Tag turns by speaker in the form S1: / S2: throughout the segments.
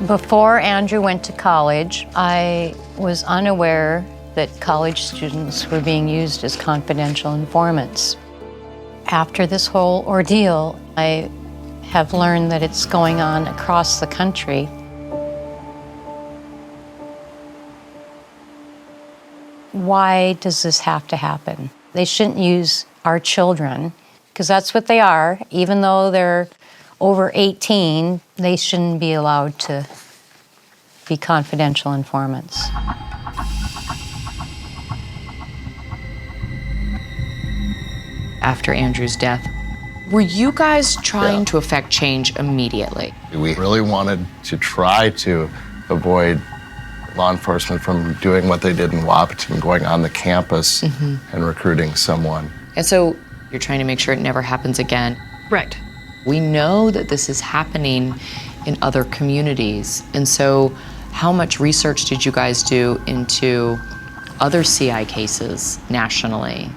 S1: Before Andrew went to college, I was unaware that college students were being used as confidential informants. After this whole ordeal, I have learned that it's going on across the country. Why does this have to happen? They shouldn't use our children, because that's what they are. Even though they're over 18, they shouldn't be allowed to be confidential informants.
S2: After Andrew's death, were you guys trying to affect change immediately?
S3: We really wanted to try to avoid law enforcement from doing what they did in Wahpeton, going on the campus and recruiting someone.
S2: And so you're trying to make sure it never happens again.
S4: Right.
S2: We know that this is happening in other communities. And so how much research did you guys do into other CI cases nationally?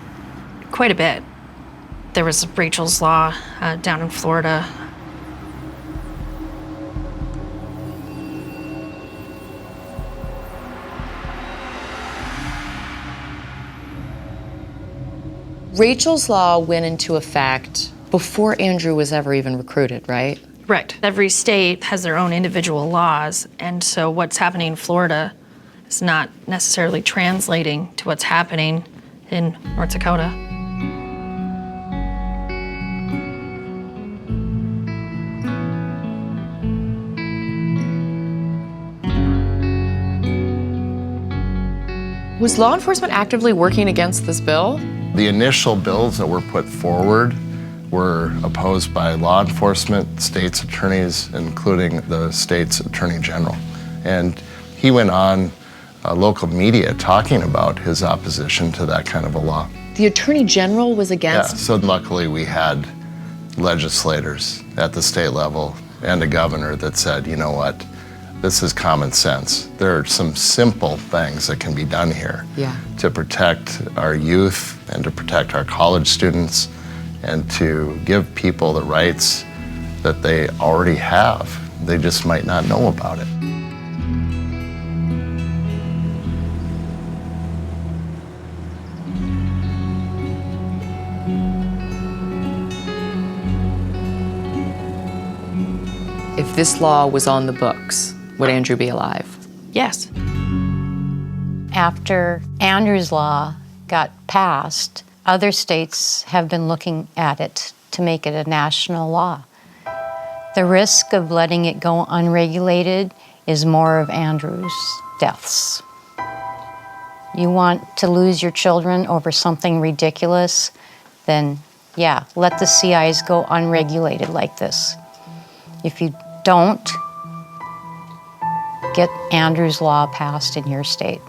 S4: Quite a bit. There was Rachel's Law down in Florida.
S2: Rachel's Law went into effect before Andrew was ever even recruited, right?
S4: Right. Every state has their own individual laws, and so what's happening in Florida is not necessarily translating to what's happening in North Dakota.
S2: Was law enforcement actively working against this bill?
S3: The initial bills that were put forward were opposed by law enforcement, state's attorneys, including the state's attorney general. And he went on local media talking about his opposition to that kind of a law.
S2: The attorney general was against?
S3: Yeah, so luckily we had legislators at the state level and a governor that said, you know what, this is common sense. There are some simple things that can be done here to protect our youth and to protect our college students and to give people the rights that they already have. They just might not know about it.
S2: If this law was on the books, would Andrew be alive?
S4: Yes.
S1: After Andrew's Law got passed, other states have been looking at it to make it a national law. The risk of letting it go unregulated is more of Andrew's deaths. You want to lose your children over something ridiculous, then yeah, let the CIs go unregulated like this. If you don't, get Andrew's Law passed in your state.